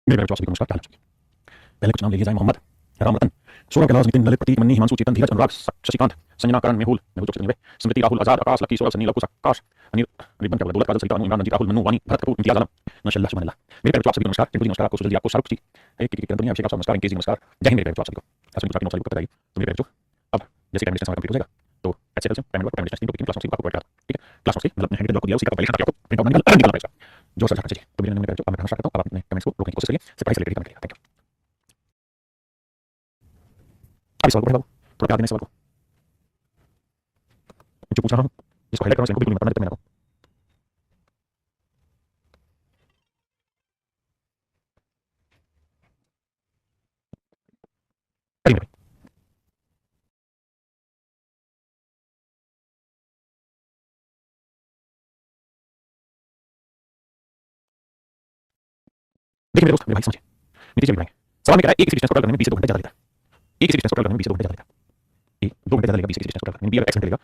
मेरे प्यारे सभी को नमस्कार। पहले कुछ नाम ले लिए जाए। मोहम्मद, राम रतन, सोनम कैलाश, नितिन, ललित, प्रतीक, मन्नी, हिमांशु, चेतन, धीरज, अनुराग, शशिकांत, संजना, करण, मेहुल, स्मृति, राहुल, आजाद, आकाश, लकी, सौरभ, सनी, लघु, आकाश, अनिल, रिबन, क्या दौलत, काजल, सरिता, अनु, इमरान, रंजीत, राहुल, मन्नू, वानी, भरत कपूर, इम्तियाज आलम, नौशल्ला, सुमन, मेरे प्यारे सभी को नमस्कार। टिंकू जी नमस्कार, आपको सुजल जी, आपको शाहरुख जी, एक किरण दुनिया, अभिषेक, आपको नमस्कार, इंकेश जी नमस्कार। जय हिंद मेरे प्यारे सभी को। ऐसे कुछ आपकी नौशल को बताइए। तो मेरे प्यारे अब जैसे टाइम डिस्टेंस कंप्लीट हो जाएगा तो ऐसे से टाइम टाइम डिस्टेंस को क्लास नोट्स आपको प्रोवाइड करता। ठीक है, क्लास नोट्स मतलब हैंड ब्लॉक को दिया, उसी का पहले आपको प्रिंट आउट निकालना पड़ेगा जो सर चाहिए। तो मेरे प्यारे अब मैं स्टार्ट करता हूं। आप अपने कमेंट्स को रोकने की कोशिश करिए, से पढ़ाई से रिलेटेड कमेंट करिए। Thank you. अभी सवाल को थोड़ा प्यार देने सवाल को जो पूछ रहा हूं जिसको हाईलाइट करो, इनको बिल्कुल मत पढ़ना, मेरा करिए। देखिए मेरे दोस्त, मेरे भाई समझिए, नीचे बढ़ाएंगे। सवाल में कह रहा है एक डिस्टेंस को टोटल करने में 20 से 2 घंटे ज्यादा लेता है। एक डिस्टेंस को टोटल करने में 20 से 2 घंटे ज्यादा लेता है। ये 2 घंटे ज्यादा लेगा 20 से डिस्टेंस को टोटल करने में। बी अगर x घंटे लेगा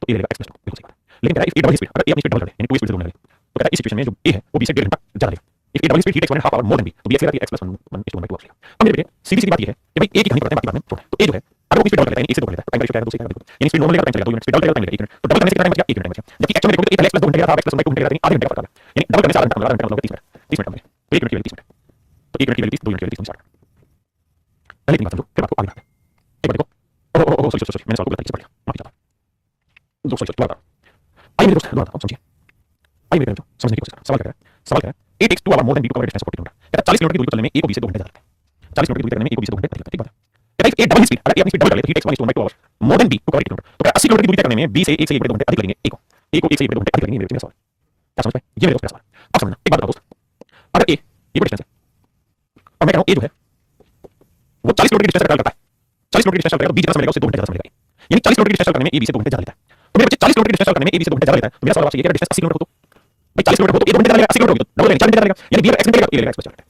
तो ए लेगा x + 2, बिल्कुल सही बात है। लेकिन कह रहा है इफ ए डबल स्पीड, अगर ए अपनी स्पीड डबल कर दे यानी 2 स्पीड से दौड़ने लगे तो कह रहा है इस सिचुएशन में जो ए है वो b से 1.5 घंटा ज्यादा लेगा। इफ ए डबल स्पीड ही takes 1.5 hour more than b तो b एक्स लेगा x + 1 1:2 लेगा। अब मेरे बेटे सीधी सीधी बात ये है कि भाई ए की कहानी पढ़ते हैं, बाकी बाद में छोड़। तो ए जो है अगर वो स्पीड डबल कर लेता है, ए से 2 कर लेता है, टाइम रेशियो क्या है 2 से 1 बिल्कुल, यानी स्पीड नॉर्मल लेगा टाइम चलेगा 2 मिनट, स्पीड डबल करेगा टाइम लेगा 1 मिनट। तो डबल करने से कितना टाइम बचेगा 1 मिनट बचेगा, जबकि एक्चुअल में देखो तो ए पहले x + 2 घंटे लेगा था, x + 1 2 घंटे लेगा, आधे घंटे का फर्क आ गया, यानी डबल करने से आधा घंटा मतलब 30 मिनट 30 मिनट कम है। तो 1 मिनट की वैल्यू 30 मिनट, तो 1 मिनट की वैल्यू 30, 2 मिनट की वैल्यू 30 स्टार्ट। पहले इतनी बात समझो, फिर बात को आगे बढ़ाते हैं। एक बार देखो, ओह सॉरी मैंने सवाल को गलती से पढ़ लिया, माफी चाहता हूं। दो सॉरी दोबारा आइए मेरे दोस्त, दोबारा समझिए। आइए मेरे दोस्त समझने की कोशिश करें। सवाल क्या है? सवाल क्या है? A takes 2 hour more than B to cover distance 40 kilometre. कहता है 40 किलोमीटर की दूरी को चलने में ए को b से 2 घंटे ज्यादा लगता है। 40 किलोमीटर की दूरी करने में ए को b से 2 घंटे लगता है। ठीक बात है। कहता है ए डबल स्पीड, अगर ए अपनी स्पीड डबल कर ले तो ही takes 1 = 2 hours more than B to cover 8 kilometre. तो 80 किलोमीटर की दूरी तय करने में b से 1 से 1.2 घंटे अधिक लगेंगे ए को 1 से 1.2 घंटे अधिक लगेंगे। मेरे सवाल क्या समझ पाए? ये मेरे दोस्त मेरा सवाल। अब समझना एक बात बताओ दोस्त, अगर ए ये कोई डिस्टेंस है और मैं कह रहा हूं ए जो है वो 40 किलोमीटर की डिस्टेंस कवर करता है, 40 किलोमीटर की डिस्टेंस कवर करेगा तो b जितना समय लगेगा उससे 2 घंटे ज्यादा समय लगेगा, यानी 40 किलोमीटर की डिस्टेंस करने में ए b से 2 घंटे ज्यादा लेता है। तो मेरे बच्चे 40 किलोमीटर की डिस्टेंस करने में ए b से 2 घंटे ज्यादा लेता है। तो मेरा सवाल आपसे ये है कि डिस्टेंस 80 किलोमीटर हो तो भाई 40 किलोमीटर हो तो ए 2 घंटे ज्यादा लेगा, 80 किलोमीटर हो तो डबल लेगा 4 घंटे ज्यादा लेगा, यानी b अगर x घंटे लेगा तो ए लेगा x + 4 घंटे।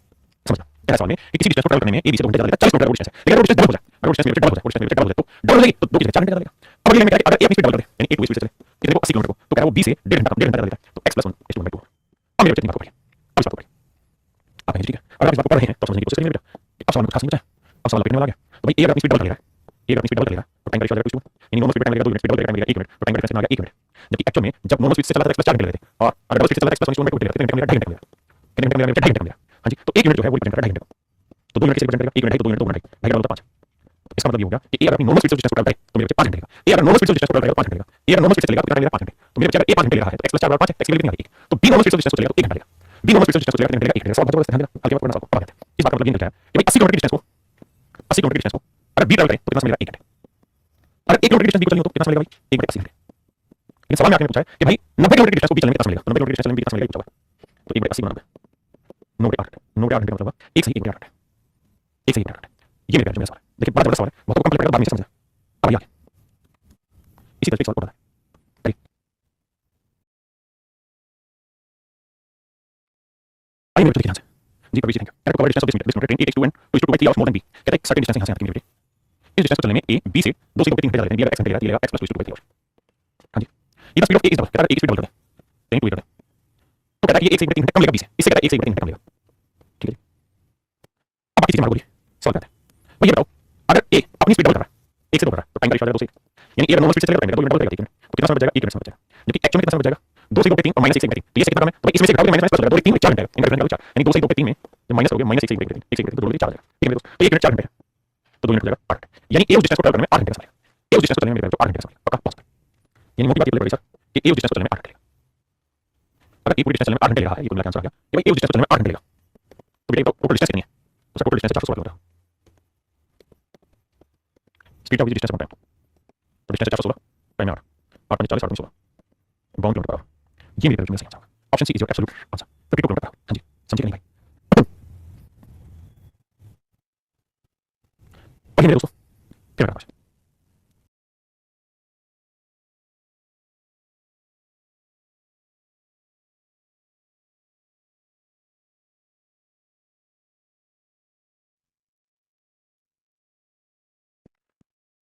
समझना मेरा सवाल में कि किसी डिस्टेंस को ट्रैवल करने में ए b से 2 घंटे ज्यादा लेगा, 40 किलोमीटर वो डिस्टेंस है, लेकिन अगर वो डिस्टेंस डबल हो जाए, अगर वो डिस्टेंस डबल हो जाए, वो डिस्टेंस डबल हो जाए तो डबल हो जाएगी तो 2 की जगह 4 घंटे ज्यादा लेगा। अब अगले में क्या है, अगर ए अपनी स्पीड डबल कर दे यानी ए 2 स्पीड से चले, कितने को 80 किलोमीटर को, तो कह रहा है वो b से 1.5 घंटा कम 1.5 घंटा ज्यादा लेता है, तो x + 1 = 2। अब मेरे बच्चे बात को पढ़िए, अब इस बात को पढ़िए। आप ठीक है, अगर आप इस बात को पढ़ रहे हैं तो समझने की कोशिश करिए मेरे बेटा। अब सवाल में खास नहीं बचा है, अब सवाल लपेटने वाला आ गया। तो भाई ए अगर अपनी स्पीड डबल कर लेगा, ए अगर अपनी स्पीड डबल करेगा तो टाइम का रेशियो आ जाएगा 2:1, यानी नॉर्मल स्पीड टाइम लगेगा 2 मिनट, स्पीड डबल करेगा टाइम लगेगा 1 मिनट, तो टाइम का डिफरेंस आ गया 1 मिनट। जबकि एक्चुअल में जब नॉर्मल स्पीड से चला था x + 4 घंटे लगते और अगर डबल स्पीड से चला था x + 1 = 2 घंटे लगते, कितने घंटे लगेगा 2.5 घंटे लगेगा, कितने घंटे लगेगा 2.5 घंटे लगेगा। हां जी, तो 1 मिनट जो है वो रिप्रेजेंट करता है 2.5 घंटे को, तो 2 मिनट से 1 घंटे लगेगा, 1 मिनट है तो 2 मिनट 2 घंटे ढाई घंटा 5। तो इसका मतलब ये हो गया कि ए अगर अपनी नॉर्मल स्पीड से डिस्टेंस को ट्रैवल करे तो मेरे बच्चे 5 घंटे लगेगा, ए अगर नॉर्मल स्पीड से डिस्टेंस को ट्रैवल करेगा 5 घंटे लगेगा, ए अगर नॉर्मल स्पीड से चलेगा तो कितना लगेगा 5 घंटे। तो मेरे बच्चे अगर ए 5 घंटे ले रहा है तो x + 4 = 5 है, x की वैल्यू कितनी आ गई 1, तो b नॉर्मल स्पीड से डिस्टेंस को चलेगा तो 1 घंटा लगेगा, b नॉर्मल स्पीड से डिस्टेंस को चलेगा कितने घंटे लगेगा 1 घंटे। सवाल बहुत जबरदस्त है, ध्यान देना, आगे बात करना सबको पता है। इस बात का मतलब ये निकलता है कि भाई 80 किलोमीटर की डिस्टेंस को 80 किलोमीटर की डिस्टेंस को अगर b ट्रैवल करे तो कितना समय लगेगा 1 घंटे, अगर 1 किलोमीटर की डिस्टेंस b को चलनी हो तो कितना समय लगेगा भाई 1 घंटे 80 घंटे। लेकिन सवाल में आपने पूछा है कि भाई 90 किलोमीटर की डिस्टेंस को b चलने में कितना समय लगेगा, 90 किलोमीटर की डिस्टेंस चलने में कितना समय लगेगा पूछा है। तो 1 / 80 = 9 / 8 9 / 8 घंटे का मतलब 1 सही 1 / 8 1 सही 1 / 8। ये मेरा सवाल है, देखिए बड़ा जबरदस्त सवाल है, बहुत को कंप्लीट करेगा बाद में समझना। अब आइए इसी तरह से सवाल और है। आइए आइए मेरे ध्यान से जी, कभी thank you. Character cover distance of this meter train A takes 2 2 / 3 hours more than B. कहता है एक सर्टेन डिस्टेंस यहां से यहां तक मेरे बेटे, इस डिस्टेंस को चलने में ए बी से 2 से 2 घंटे ज्यादा लेगा, x घंटे लेगा, ये लेगा x + 2 / 3 आवर्स। हां जी, ये speed of A is double, कहता है एक स्पीड डबल कर दे यानी 2 कर दे, तो कहता है ये 1 से 1 घंटे कम लेगा बी से, इससे कहता है 1 से 1 घंटे कम लेगा। ठीक है, अब बाकी चीजें बोलिए, सवाल आता है भाई ये बताओ अगर ए अपनी स्पीड डबल कर रहा है 1 से 2 कर रहा है तो टाइम का रेशियो आ जाएगा 2 से 1, यानी ए अगर नॉर्मल स्पीड से चलेगा तो 2 मिनट डबल करेगा 1 मिनट, तो कितना समय बचेगा 1 मिनट समय बचेगा, जबकि एक्चुअल में कितना समय बचेगा 2 से 2 पे 3 और -1 से 1 पे 3, तो ये से कितना कम है, तो भाई इसमें से घटाओगे माइनस प्लस हो जाएगा 2 3 4 घंटे, इनका डिफरेंस निकालो 4, यानी 2 से 2 पे 3 में जब माइनस करोगे -1 से 1 पे 3 1 से 1 तो 2 4 आ जाएगा। ठीक है मेरे दोस्त, तो 1 मिनट 4 घंटे तो 2 मिनट हो जाएगा 8 घंटे, यानी ए उस डिस्टेंस को ट्रैवल करने में 8 घंटे का समय लगेगा, ए उस डिस्टेंस को चलने में मेरे 8 घंटे का समय लगेगा, पक्का पॉज। यानी मोटी बात ये बड़ी सर कि ए उस डिस्टेंस को चलने में 8 घंटे लगेगा, अगर ए पूरी डिस्टेंस चलने में 8 घंटे लगा है, ये तो मेरा आंसर आ गया कि भाई ए उस डिस्टेंस को चलने में 8 घंटे लगेगा। तो बेटा टोटल डिस्टेंस कितनी है, तो sir total distance 416 kilometre, speed of distance upon time, तो डिस्टेंस 416 टाइम में 8 × 40 = 16 बाउंड किलोमीटर पर आवर। ये मेरे में सही आंसर होगा, option C is your absolute answer, 32 kilometre per hour. हां जी समझिए नहीं भाई, पढ़िए मेरे दोस्तों फिर मेरा क्वेश्चन।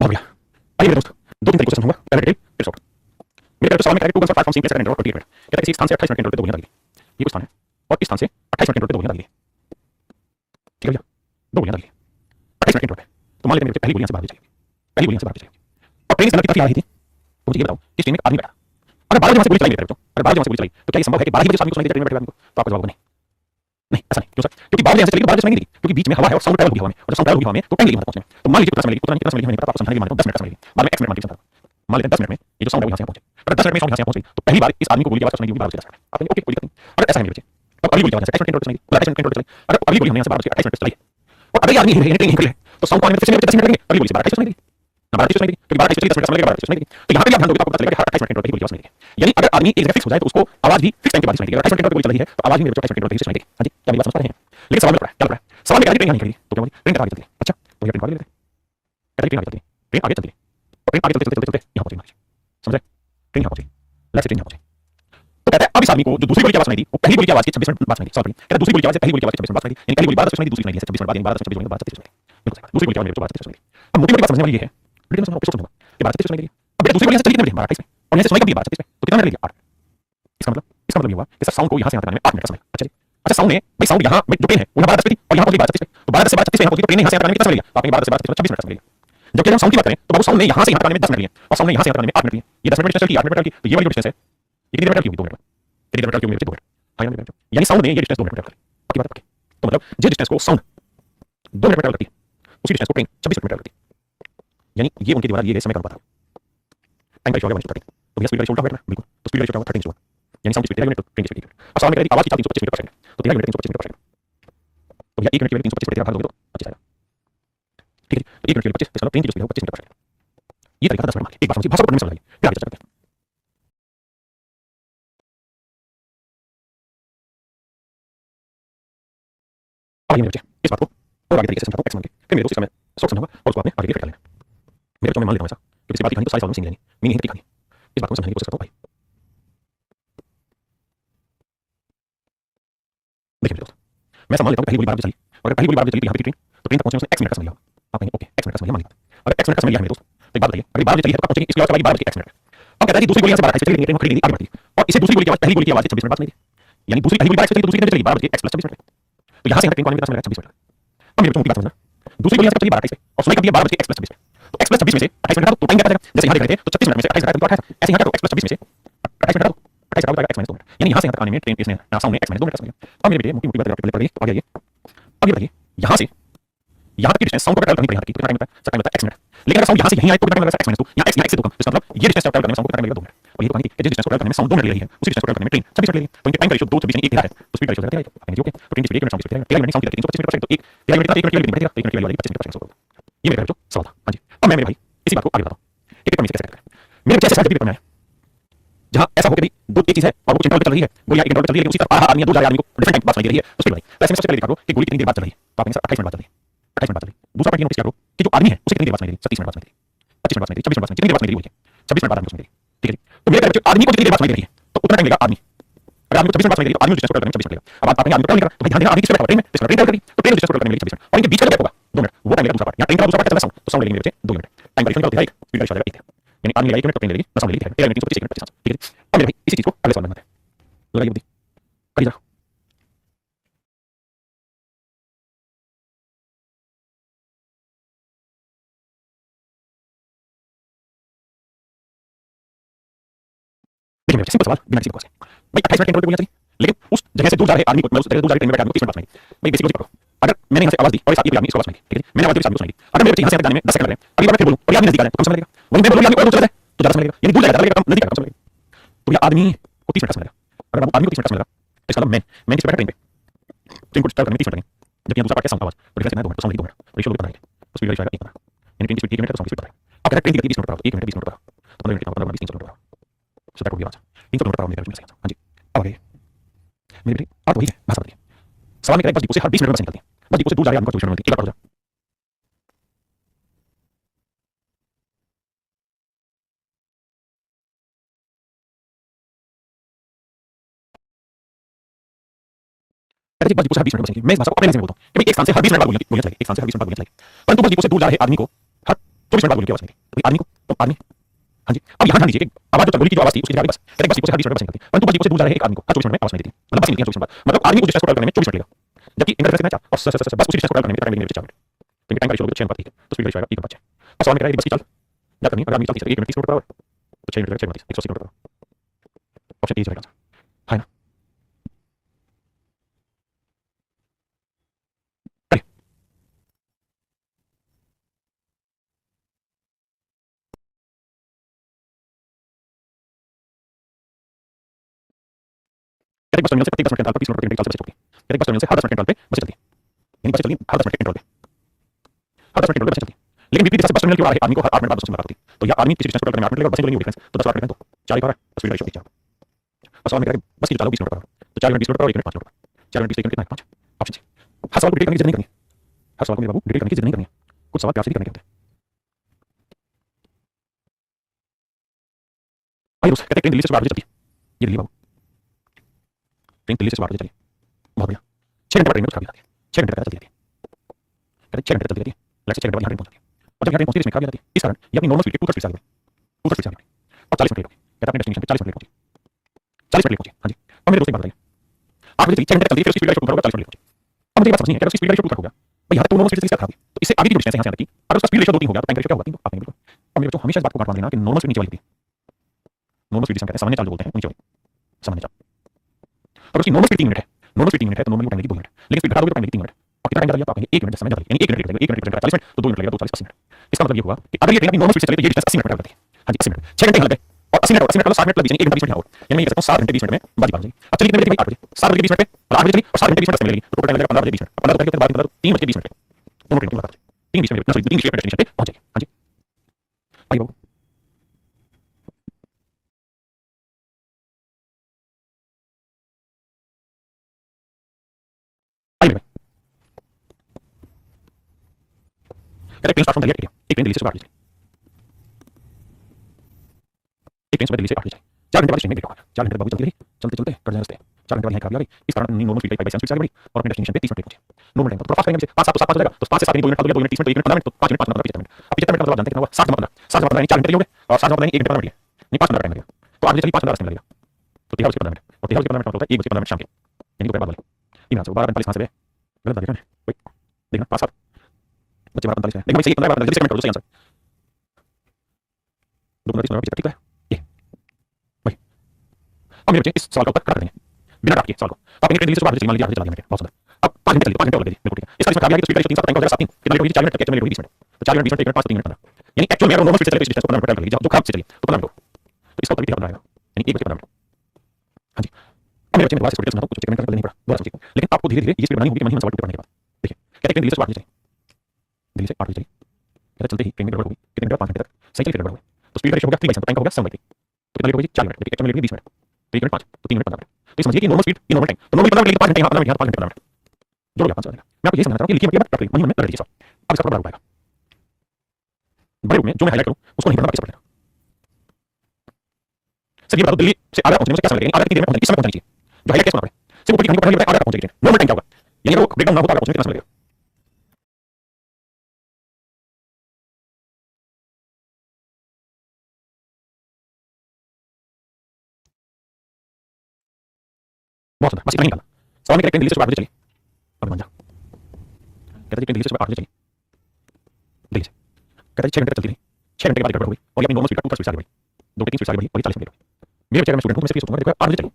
बहुत बढ़िया, आइए मेरे दोस्त 2 3 तरीकों से समझूंगा, पहला डिटेल फिर शॉर्ट। मेरे सवाल में कह रहा है 2 platform same place second interval 28 minute, कहता है किसी स्थान से 28 मिनट के इंटरवल पे 2 घंटा लगेगी, ये कुछ स्थान है और इस स्थान से 28 मिनट के इंटरवल पे 2 घंटा लगेगी। पहली गोली यहाँ से बाहर चली पहली गोली यहाँ से बाहर चली और ट्रेन इस जंगल की तरफ आ रही थी तो मुझे ये बताओ कि ट्रेन में आदमी बैठा अगर 12 बजे वहां से गोली चलाई मेरे तरफ अगर 12 बजे वहां से गोली चलाई तो क्या ये संभव है कि 12 बजे आदमी को सुनाई दे ट्रेन में बैठे आदमी को तो आपका जवाब नहीं नहीं ऐसा नहीं क्यों सर क्योंकि 12 बजे यहाँ से चलेगी तो 12 बजे सुनाई नहीं देगी क्योंकि बीच में हवा है और साउंड ट्रैवल होगी हवा में और जब साउंड ट्रैवल होगी हवा में तो टाइम लगेगी वहां पहुंचने तो मान लीजिए कितना समय लगेगी उतना कितना समय लगेगी हमें पता आपको समझाने के लिए मान लो 10 मिनट का समय लगेगी बाद में x मिनट मान लीजिए मान लेते हैं 10 मिनट में ये जो साउंड है वो यहाँ से पहुंचे अगर 10 मिनट में साउंड यहाँ से पहुंच गई तो पहली बार इस आदमी को गोली की आवाज सुनाई होगी 12 बजे आपने ओके कोई दिक्कत नहीं अगर ऐसा है मेरे बच्चे तब अगली गोली की आवाज 28 मिनट सुनाई 28 मिनट चलाई अगर अगली गोली हमने यहाँ से 12 बजे 28 मिनट चलाई और अगले आदमी है ट्रेन निकले तो साउंड आने में कितने 10 मिनट लगेंगे अगली गोली से 12 सुनाई देगी ना 12 सुनाई देगी क्योंकि 12 चली 10 मिनट समय लगेगा 12 सुनाई देगी तो यहाँ पे आप ध्यान दोगे तो आपको पता चलेगा कि 28 मिनट की गोली की आवाज सुनाई देगी यानी अगर आदमी एक जगह फिक्स हो जाए तो उसको आवाज भी फिक्स टाइम के बाद सुनाई देगी अगर 28 मिनट की गोली चल रही है तो आवाज भी मेरे 28 मिनट की सुनाई देगी हां जी क्या मेरी बात समझ पा रहे हैं लेकिन सवाल में क्या लग रहा है सवाल में क्या ट्रेन यहाँ निकलेगी तो क्या बोली ट्रेन आगे चलती है अच्छा तो ये ट्रेन आगे लेते हैं ट्रेन आगे चलती है ट्रेन आगे चलती है और ट्रेन आगे चलते चलते चलते यहाँ पहुंचेगी समझे ट्रेन यहाँ पहुंची लेट्स ट्रेन यहाँ पहुंची तो कहता है अब इस आदमी को जो दूसरी गोली की आवाज सुनाई दी वो पहली गोली की आवाज की 26 मिनट बाद सुनाई दी सॉरी कहता है दूसरी गोली की आवाज से पहली गोली की आवाज 26 मिनट बाद सुनाई दी यानी पहली गोली 12 सुनाई दी दूसरी सुनाई दी 26 मिनट बाद यानी 12 26 मिनट बाद 36 सुनाई दी दूसरी गोली की आवाज मेरे को 12 सुनाई दी अब मोटी मोटी बात समझने वाली ये है लेकिन मैं आपको समझूंगा कि 12 सुनाई दी अब बेटा दूसरी गोली से चली कितने बजे 12 में और यहाँ से सुनाई कब दी 12 में तो कितना मिनट लगेगा 8 इसका मतलब ये हुआ कि सर साउंड को यहाँ से यहाँ तक आने में 8 मिनट का समय अच्छा जी अच्छा साउंड ने भाई साउंड यहाँ जो ट्रेन है वो 12 पे थी और यहाँ पहुंची 12 36 तो 12 से 12 36 यहाँ पहुंची तो ट्रेन यहाँ से यहाँ तक आने में कितना समय लगेगा तो आपने 12 से 12 26 मिनट का समय लगेगा जबकि हम साउंड की बात करें तो बाबू साउंड ने यहाँ से यहाँ तक आने में 10 मिनट लिए और साउंड ने यहाँ से यहाँ तक आने में 8 मिनट लिए ये 10 मिनट डिस्टेंस चलती है 8 मिनट की तो ये वाली डिस्टेंस है ये कितनी मिनट की होगी 2 मिनट कितनी मिनट की होगी 2 मिनट हां यानी साउंड ने ये डिस्टेंस 2 मिनट में ट्रैवल करी पक्की बात पक्की तो मतलब जिस डिस्टेंस को साउंड 2 मिनट में ट्रैवल करती है उसी डिस्टेंस को ट्रेन 26 मिनट में ट्रैवल करती है यानी ये उनके द्वारा दिए गए समय का अनुपात है टाइम का रेशियो है 1:13 तो भैया स्पीड रेशियो क्या होगा बिल्कुल तो स्पीड रेशियो क्या होगा 13 यानी साउंड की स्पीड 13 मिनट तो ट्रेन की स्पीड अब साउंड में आवाज की चाल 325 मीटर पर सेकंड तो 13 मिनट 325 मीटर पर सेकंड तो भैया 1 मिनट के लिए 325 मीटर भाग दोगे तो 25 आएगा ठीक है तो 1 मिनट के लिए 25 इसका मतलब ट्रेन की स्पीड है 25 मीटर पर सेकंड ये तरीका 10 मिनट मार के एक बात समझिए भाषा को समझ आइए फिर आगे चर्चा करते हैं अब ये मेरे बच्चे इस बात को और आगे तरीके से समझाता हूं एक्स मान के फिर मेरे दोस्त इसका मैं सोच समझाऊंगा और उसको आपने आगे फिर कर लेना मेरे बच्चों में मान लेता हूं ऐसा कि किसी बात की कहानी तो सारी सालों में सीख लेनी मीनिंग है कहानी इस बात को समझाने की कोशिश करता हूं भाई देखिए मेरे दोस्त मैं मान लेता हूं पहली गोली 12 बजे चली और अगर पहली गोली 12 बजे चली यहाँ पे ट्रेन तो ट्रेन तक पहुंचने में x मिनट का समय लगा आप कहेंगे ओके x मिनट का समय मान लिया अगर x मिनट का समय लिया मेरे दोस्त तो एक बात बताइए अगर 12 बजे चली है तो कब पहुंचेगी इसके बाद चलेगी 12 बजे x मिनट अब कहता है कि दूसरी गोली यहाँ से 12 चली ट्रेन खड़ी नहीं आगे बढ़ती और इसे दूसरी गोली की आवाज पहली गोली की आवाज 26 मिनट बाद सुनाई दी यानी दूसरी पहली गोली 12 चली तो दूसरी कितने चलेगी 12 बजे x + 26 मिनट तो यहाँ से यहाँ ट्रेन को आने में कितना समय लगेगा 26 मिनट अब मेरे बच्चों की बात समझना दूसरी गोली यहाँ से चली 12 28 और सुनाई कब दिया 12 बजे x + 26 तो x + 26 में से 28 मिनट तो टाइम क्या जाएगा जैसे यहाँ देख रहे थे तो 36 मिनट में से 28 घटा तो 28 ऐसे यहाँ क्या x + 26 में से 28 मिनट 28 घटा x - 2 मिनट यानी यहाँ से यहाँ तक आने में ट्रेन इसने ना साउंड ने x - 2 मिनट का समय अब मेरे बेटे मोटी मोटी बात करके पढ़िए आगे आइए अब ये बताइए यहाँ से यहाँ की डिस्टेंस साउंड को ट्रैवल करने पर यहाँ की कितना टाइम लगता है टाइम लगता है x मिनट लेकिन अगर साउंड यहाँ से यहीं आए तो कितना टाइम लगेगा x - 2 यहाँ x से 2 कम इसका मतलब ये डिस्टेंस ट्रैवल करने में साउंड को कितना टाइम लगेगा 2 मिनट और ये तो कहानी थी जिस डिस्टेंस को ट्रैवल करने में साउंड 2 मिनट ले रही है उसी डिस्टेंस को ट्रैवल करने में ट्रेन 26 मिनट ले रही है तो इनके टाइम का रेशियो 2 26 यानी 1 है तो स्पीड रेशियो कितना है कहेंगे ओके तो ट्रेन की स्पीड 1 मिनट साउंड की स्पीड 13 मिनट साउंड की 325 मीटर पर सेकंड तो 1 मिनट की वैल्यू बढ़ेगा 1 मिनट की वैल्यू 25 मीटर पर सेकंड ये मेरा जो सवाल था हां जी अब मैं मेरे भाई इसी बात को आगे बताता हूं एक एक से कैसे करते हैं मेरे जैसे जब पेपर में जहां ऐसा हो के भी दो एक चीज है और वो इंटरवल चल रही है गोली इंटरवल चल रही है उसी तरह आदमी दो जा आदमी को डिफरेंट टाइम पास नहीं दे रही है तो स्पीड भाई तो ऐसे में सबसे पहले दिखा दो कि गोली कितनी देर बाद चल रही है तो आपने 28 मिनट बाद चल रही है 28 मिनट बाद चल रही है दूसरा पॉइंट ये नोटिस करो कि जो आदमी है उसे कितनी देर बाद सुनाई दे रही है 37 मिनट बाद सुनाई दे रही है 25 मिनट बाद सुनाई दे रही है 26 मिनट बाद सुनाई दे रही है कितनी देर बाद सुनाई दे रही है 26 मिनट बाद सुनाई दे रही है ठीक है तो मेरे बच्चे आदमी को कितनी देर बाद सुनाई दे रही है तो उतना टाइम लगेगा आदमी अगर आदमी को 26 मिनट बाद सुनाई दे रही है आदमी को डिस्टेंस को करने में 26 मिनट लगेगा अब आप कहेंगे आदमी को ट्रैवल कर तो भाई ध्यान देना आदमी किस बैठा ट्रेन में जिसका ट्रेन ट्रैवल करी तो ट्रेन डिस्टेंस को करने में 26 मिनट और इनके बीच का गैप होगा 2 मिनट वो टाइम लगेगा दूसरा पार्ट यहां ट्रेन का दूसरा पार्ट चल रहा है तो साउंड लगेंगे मेरे बच्चे 2 मिनट टाइम का डिफरेंस होगा 1 स्पीड रेशियो आ जाएगा 1 यानी आदमी लगेगा 1 मिनट तो ट्रेन लगेगी ना साउंड लगेगी 13 मिनट 325 मिनट 25 ठीक है अब मेरे भाई इसी चीज को अगले सवाल में बनाते हैं लगाइए बुद्धि करिए जरा देखिए मेरे सिंपल सवाल बिना किसी बकवास के भाई 28 मिनट ट्रेन बोलियां चली लेकिन उस जगह से दूर जा रहे आदमी को मैं उस जगह से दूर जा रहे ट्रेन में बैठा आदमी को 30 मिनट बाद सुनाई भाई बेसिक लॉजिक पकड़ो अगर मैंने यहाँ से आवाज दी और इस आदमी को आवाज सुनाई ठीक है मैंने आवाज दी आदमी को सुनाई अगर मेरे बच्चे यहाँ से जाने में 10 सेकंड लग रहे हैं अगली बार फिर बोलूं और आदमी नजदीक आ रहा है तो कम समय लगेगा वहीं मैं बोलूं आदमी और दूर चला जाए तो ज्यादा समय लगेगा यानी दूर जाएगा लगेगा कम नजदीक कम समय लगेगा तो ये आदमी को 30 मिनट का समय लगेगा अगर आदमी को 30 मिनट का समय लगा तो इसका मतलब मैं किस बैठा ट्रेन पे ट्रेन को स्टार्ट करने में 30 मिनट लगेंगे जबकि दूसरा पार्ट है साउंड आवाज तो डिफरेंस कितना है 2 मिनट तो साउंड 2 मिनट रेशियो 2 बनाएंगे तो स्पीड रेशियो आएगा 1 यानी ट्रेन की स्पीड 1 मिनट का साउंड की स्पीड बताएगा अब कहता है ट्रेन की गति 20 मिनट पर 1 मिनट 20 मिनट पर तो 15 मिनट का 15 20 मिनट पर so that would be answer 300 minute पर मेरे में हां जी अब आगे मेरे बेटे आप वही है भाषा बताइए सवाल में करें बस डिपो से हर 20 मिनट में बस निकलती है बस डिपो से दूर जा रहे आदमी को 24 मिनट मिलती है एक बार हो जाए बस डिपो से हर 20 मिनट बस निकलती है मैं इस भाषा को अपने लहजे में बोलता हूं कि भाई एक स्थान से हर 20 मिनट बाद गोलियां चलेगी एक स्थान से हर 20 मिनट बाद गोलियां चलेगी परंतु बस डिपो से दूर जा रहे आदमी को हर 24 मिनट बाद गोली की आवाज सुनाई तो आदमी को तो आदमी हां जी अब यहां ध्यान दीजिए कि आवाज जो गोली की जो आवाज थी उसकी जगह बस कहते बस डिपो से हर 20 मिनट बस निकलती है परंतु बस डिपो से दूर जा रहे एक आदमी को हर 24 मिनट में आवाज सुनाई देती है मतलब बस निकलती है 24 मिनट बाद मतलब आदमी को डिस्टेंस को ट्रैवल करने में 24 मिनट लगेगा जबकि इंटरफेरेंस में 4 और बस उसी डिस्टेंस को ट्रैवल करने में टाइम लगेगा 4 मिनट तो इनके टाइम का रेशियो लोगे तो 6 अनुपात 1 तो स्पीड रेशियो आएगा 1 अनुपात 6। अब सवाल में कह रहा है बस की चाल याद करनी है, अगर आदमी चलती है 1 मिनट 30 किलोमीटर पर आवर तो 6 minute 6 minute 180 kilometre per our. Option A is right answer है ना। कहते बस टर्मिनल से प्रत्येक 10 मिनट के अंतराल पर 30 किलोमीटर प्रति घंटे की चाल से बसें चलती हैं। कहते बस टर्मिनल से हर 10 मिनट के अंतराल पे बसें चलती हैं, यानी बसें चलती हैं हर 10 मिनट के इंटरवल पे, हर 10 मिनट के इंटरवल पे बसें चलती हैं। लेकिन विपरीत दिशा से बस टर्मिनल की ओर आ रहे आदमी को हर 8 मिनट बाद बस से मुलाकात होती है, तो या आदमी किसी डिस्टेंस को कवर करने में 8 मिनट लगेगा और बसें चलेंगी वो डिफरेंस तो 10 8 मिनट तो 4 ही बार है स्पीड रेशियो 1 4। अब सवाल में कह रहा है बस की चाल 20 किलोमीटर पर आवर तो 4 मिनट 20 किलोमीटर पर 1 मिनट 5 किलोमीटर 4 मिनट 20 कितना है 5। Option C. हर सवाल को डिटेल करने की जरूरत नहीं करनी है, हर सवाल को मेरे बाबू डिटेल करने की जरूरत नहीं करनी है, कुछ सवाल प्यार से भी करने के होते हैं। आइए दोस्त कहते हैं ट्रेन दिल्ली से 8 बजे चलती है, ये दिल्ली बाबू ट्रेन दिल्ली से 8 बजे चली बहुत बढ़िया 6 घंटे पर ट्रेन में खराबी आती है 6 घंटे तक चलती रहती है, कहते 6 घंटे तक चलती रहती है लगभग 6 घंटे बाद यहाँ ट्रेन पहुंच जाती है और जब यहाँ ट्रेन पहुंचती है इसमें खराबी आती है इस कारण ये अपनी नॉर्मल स्पीड के 2 स्पीड से आगे बढ़ी 2 स्पीड से आगे बढ़ी और 40 मिनट लेट हो गई कहते अपने डेस्टिनेशन पे 40 मिनट लेट पहुंची 40 मिनट लेट पहुंची। हाँ जी अब मेरे दोस्त की बात बताइए 8 बजे चली 6 घंटे तक चलती है फिर उसकी स्पीड का शुरू होगा 40 मिनट लेट पहुंची। अब मुझे ये बात समझनी है कि उसकी स्पीड का शुरू हो गया भाई यहाँ तक तो नॉर्मल स्पीड से खराब है तो इससे आगे की डिस्टेंस है यहाँ से तक की अगर उसका स्पीड रेशियो 2 3 हो गया तो टाइम रेशियो क्या होगा 3 तो आपने बिल्कुल। और मेरे बच्चों हमेशा इस बात को गांठ बांध देना कि नॉर्मल स्पीड नीचे वाली होती है, नॉर्मल स्पीड जिसे हम कहते हैं सामान्य चाल जो बोलते हैं नीचे वाली सामान्य चाल। अगर उसकी नॉर्मल स्पीड 3 मिनट है, नॉर्मल स्पीड 3 मिनट है तो नॉर्मल टाइम लगेगी 2 मिनट, लेकिन स्पीड घटा दोगे तो टाइम लगेगी 3 मिनट और कितना टाइम ज़्यादा लगेगा तो आप कहेंगे 1 मिनट 10 समय ज़्यादा यानी 1 मिनट लेट लगेगा 1 मिनट 40 मिनट तो 2 मिनट लगेगा 40 80 मिनट। इसका मतलब ये हुआ कि अगर ये ट्रेन अपनी नॉर्मल स्पीड से चले तो ये डिस्टेंस 80 मिनट में करती है। हाँ जी 80 मिनट 6 घंटे यहाँ लग गए और 80 मिनट 80 मिनट 60 मिनट लग गए 1 घंटा 20 मिनट यहाँ और यानी मैं ये कह सकता हूँ 7 घंटे 20 मिनट में बाजी बात हो जाएगी। अब चलिए कितने बजे 8 बजे 7 बजे 20 मिनट पे और 8 बजे चली और 7 घंटे 20 मिनट समय लगेगी तो टोटल टाइम लगेगा 15 बजे 20 मिनट 15 बजे के बाद 3 बजे 20 मिनट पे दोनों ट्रेन की मुलाकात 3 20 मिनट 3 20 मिनट डेस्टिनेशन पे पहुंच जाएगी। हाँ जी आइए बाबू आइए भाई कहते ट्रेन स्टार्ट फ्रॉम दिल्ली एक ट्रेन दिल्ली से 8 बजे एक ट्रेन सुबह दिल्ली से 8 बजे 4 घंटे बाद ट्रेन में लेट होगा 4 घंटे बाद चलती रही चलते चलते कट जाए रास्ते 4 घंटे बाद यहाँ खराबी आ गई इस कारण अपनी नॉर्मल स्पीड बाई 5 से आगे बढ़ी और अपने डेस्टिनेशन पे 30 मिनट पहुंचे। नॉर्मल टाइम तो फास्ट करेंगे 5 7 तो 7 हो जाएगा तो 5 से 7 2 minute 2 minute 30 minute 1 minute 15 minute तो 5 मिनट 5 मिनट 75 मिनट अब 75 मिनट का मतलब जानते हैं कितना हुआ 60 जमा 15 60 जमा 15 यानी 4 घंटे हो गए और 60 जमा 15 1 घंटे 15 मिनट नहीं 5 मिनट टाइम लगेगा तो आगे चलिए 5 मिनट रास्ते में लगेगा तो 13 बजे 15 मिनट और 13 बजे 15 मिनट होता है 1 बजे 15 मिनट शाम के यानी दोपहर बाद वाले इन से 12:45 कहां से गए गलत बात है ना भाई देखना 5 7 बच्चे 12:45 है लेकिन भाई सही 15 12 मिनट कर दो सही आंसर 2:30 मिनट ठीक है ये भाई अब मेरे बच्चे इस सवाल का उत्तर कर देंगे बिना काट के सवाल को आप दिल्ली से 8 बजे मान लीजिए 8 बजे चला दिया बहुत सुंदर अब 5 घंटे चलिए 5 घंटे और लग गए बिल्कुल ठीक है इसका खराबी आ गई तो स्पीड रेशियो 3 7 टाइम का हो जाएगा 7 कितना लेट होगी 4 मिनट तक एक्चुअल में लेट होगी 20 मिनट तो 4 मिनट 20 मिनट 1 मिनट 5 3 मिनट 15 यानी एक्चुअल में अगर नॉर्मल स्पीड से चले तो इस डिस्टेंस को 15 मिनट टाइम लगेगी जो खराब से चलिए तो 15 मिनट तो इसका उत्तर भी 15 आएगा यानी 1 बजे 15 मिनट। हाँ जी अब मेरे बच्चे में दोबारा से सुनाता हूँ कुछ चेक करने नहीं पड़ा दोबारा समझिए लेकिन आपको धीरे धीरे ये स्पीड बनानी होगी मन ही मन सवाल पढ़ने के बाद देखिए कहते हैं दिल्ली से 8 बजे दिल्ली से 8 बजे कहते चलते ही ट्रेन में गड़बड़ होगी कितने घंटे 5 घंटे तक सही चली गड़बड़ हो गई तो स्पीड रेशियो हो गया 3/7 टाइम का हो गया 7/3 तो कितना लेट होगी 4 मिनट लेकिन एक्चुअल में लेट होगी 20 मिनट तो 1 मिनट 5 तो 3 मिनट 15 मिनट तो समझिए कि नॉर्मल स्पीड ये नॉर्मल टाइम तो नॉर्मल 15 मिनट लेकिन 5 घंटे यहाँ 15 मिनट यहाँ 5 घंटे 15 मिनट जोड़ गया 5 आएगा। मैं आपको ये समझाना चाहता हूँ कि लिखिए मत प्रैक्टिकली वहीं में कर दीजिए सवाल अब इसका बड़ा रूप आएगा बड़े रूप में जो मैं हाईलाइट करूँ उसको नहीं पढ़ना बाकी सब पढ़ना। सर ये बता दो दिल्ली से आगरा पहुंचने में क्या समय लगेगा आगरा कितनी देर में पहुंचने किस समय पहुंचनी चाहिए जो हाईलाइट कैसे पढ़ना पड़े सिर्फ ऊपर की कहानी पढ़ने के बाद आगरा पहुंचेगी ट्रेन नॉर्मल टाइम क्या होगा यानी अगर ब्रेकडाउन ना हो तो आगरा पहुंचने में कितना समय लगेगा। बहुत सुंदर बस इतना ही निकालना सवाल में ट्रेन दिल्ली से 8 बजे चली अब मान जा कहते हैं ट्रेन दिल्ली से 8 बजे चली दिल्ली से कहते हैं 6 घंटे तक चलती रही 6 घंटे के बाद गड़बड़ हो गई और ये अपनी नॉर्मल स्पीड का 2 स्पीड से आगे बढ़ी 2 3 स्पीड से आगे बढ़ी और 40 मिनट लेट हुई मेरे बच्चे मैं स्टूडेंट हूं मैं सिर्फ सोचूंगा देखो 8 बजे चली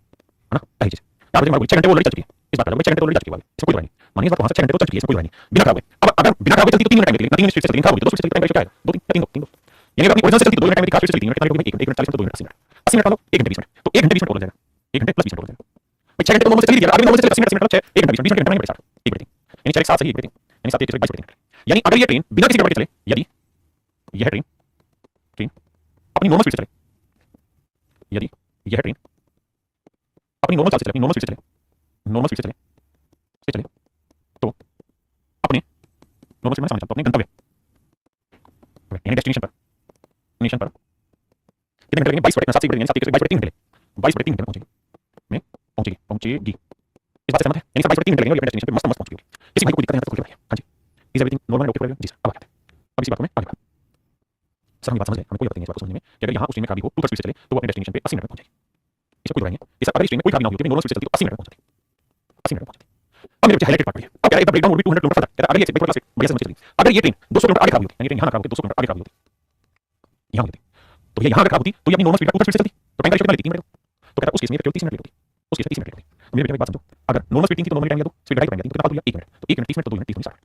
है ना पहली चीज 8 बजे मार 6 घंटे ऑलरेडी चल चुकी है इस बात का 6 घंटे ऑलरेडी चल चुकी है इसमें कोई बुराई नहीं मानिए बात वहां से 6 घंटे तो चल चुकी है इसमें कोई बुराई नहीं बिना खराब हुए अब अगर बिना खराब हुए चलती तो 3 मिनट टाइम लगेगा 3 मिनट स्पीड से चलती खराब होगी तो 2 स्पीड से टाइम क्या आएगा 2 3 2 यानी अपनी ओरिजिनल से चलती तो 2 मिनट टाइम में 4 स्पीड से चलती 3 मिनट कितना लेट होगी 1 minute 40 minute 2 minute 80 minute 80 minute डालो 1 घंटे 20 मिनट तो 1 घंटे 20 मिनट हो जाएगा 1 घंटे प्लस 20 मिनट हो जाएगा भाई 6 घंटे तो नॉर्मल से चली गई अभी नॉर्मल से 80 मिनट 80 मिनट 6 1 घंटे 20 मिनट घंटे में 1 घंटे यानी 4 7 सही 1 घंटे यानी 7 1 22 मिनट यानी अगर ये ट्रेन बिना किसी गड़बड़ के चले यदि यह ट्रेन ट्रेन अपनी नॉर्मल स्पीड से चले यदि यह ट्रेन अपनी नॉर्मल चाल से चले नॉर्मल स्पीड से चले नॉर्मल स्पीड से चले तो अपने नॉर्मल स्पीड में सामने चलते अपने गंतव्य यानी डेस्टिनेशन पर कितने घंटे लगेंगे 22 बटे 7 से यानी 7 22 बटे 3 घंटे 22 बटे 3 घंटे में पहुंचेगी इस बात से सहमत है यानी 22 बटे 3 घंटे लगेंगे अपने डेस्टिनेशन पे मस्त मस्त पहुंच गई किसी भाई को दिक्कत नहीं है तो कोई हां जी is everything normal and okay जी सर अब आते हैं अब इसी बात को मैं आगे बढ़ाऊं सर हम बात समझ गए हमें कोई बात नहीं है इस बात को समझने में कि अगर यहां उस ट्रेन में खराबी हो 2 स्पीड से चले तो वो अपने डेस्टिनेशन पे 80 मिनट में पहुंचेगी इसमें कोई बुराई नहीं है इस अगर इस ट्रेन में कोई खराबी ना हो तो नॉर्मल स्पीड से चलती तो 80 मिनट में पहुंच जाती 80 मिनट में पहुंच जाती अब मेरे हाईलाइटेड पार्ट पढ़िए। अब कह रहा है the breakdown would be 200 kilometre further. कहता है अगर ये सेगमेंट थोड़ा सा बढ़िया समझ चली, अगर ये ट्रेन 200 किलोमीटर आगे खराब होती, यानी ट्रेन यहां खराब होती, 200 किलोमीटर आगे खराब होती, यहां होती, तो ये यहां अगर खराब होती तो ये अपनी नॉर्मल स्पीड पर 2 स्पीड से चलती, तो टाइम का रेशियो कितना लेती 3 मिनट। तो कहता है उस केस में केवल 30 मिनट लेती, उस केस में 30 मिनट लेती। तो मेरे बेटे बात समझो, अगर नॉर्मल स्पीड 3 थी तो नॉर्मल टाइम लिया, तो स्पीड बढ़ाई तो टाइम लिया, तो कितना फालतू लिया 1 मिनट। तो 1 मिनट 30 मिनट तो 2 मिनट 30 मिनट 60।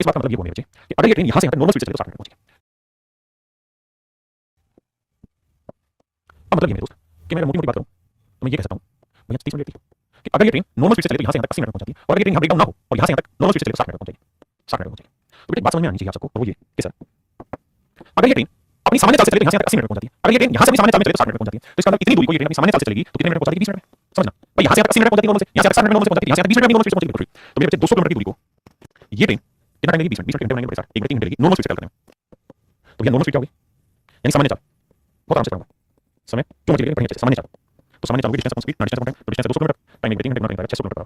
इस बात का मतलब ये बोलने बच्चे कि अगर ये ट्रेन यहां से यहां तक नॉर्मल स्पीड से चले तो 60 मिनट पहुंचेगी। अब मतलब ये मेरे दोस्त कि मैं मोटी मोटी बात करूं तो मैं ये कह सकता हूं भैया 30 मिनट लेती कि अगर ये ट्रेन नॉर्मल स्पीड से चले तो यहां से यहां तक 80 मिनट पहुंच जाती है, और अगर ये ट्रेन यहां ब्रेकडाउन ना हो और यहां से यहां तक नॉर्मल स्पीड से चले तो 60 मिनट पहुंच जाएगी, 60 मिनट पहुंच जाएगी। तो बेटा बात समझ में आनी चाहिए आप सबको, और वो ये कि सर अगर ये ट्रेन अपनी सामान्य चाल से चले तो यहां से यहां तक 80 मिनट पहुंच जाती है, अगर ये ट्रेन यहां से अपनी सामान्य चाल में चले तो 60 मिनट पहुंच जाती है। तो इसका मतलब इतनी दूरी को ये ट्रेन अपनी सामान्य चाल से चलेगी तो कितने मिनट पहुंच जाती है? 20 मिनट में। समझना भाई, यहां से यहां तक 80 मिनट पहुंच जाती है नॉर्मल से, यहां से 60 मिनट में नॉर्मल से पहुंच जाती है, यहां से 20 मिनट में नॉर्मल स्पीड से पहुंच जाती है। तो मेरे बच्चे 200 किलोमीटर की दूरी को ये ट्रेन कितना टाइम लेगी? 20 मिनट, 20 मिनट बनाएंगे बड़े सारे, 1 घंटे 3 घंटे लेगी नॉर्मल स्पीड से चलने में। तो ये नॉर्मल स्पीड क्या होगी? यानी सामान्य चाल। बहुत आराम से करूंगा समय जो मर्जी लेके सामान्य चाल। तो सामान्य चाल की distance upon speed, distance upon time, तो डिस्टेंस 200 किलोमीटर, टाइम 1 घंटे 3 घंटे बनाएगा 600 किलोमीटर।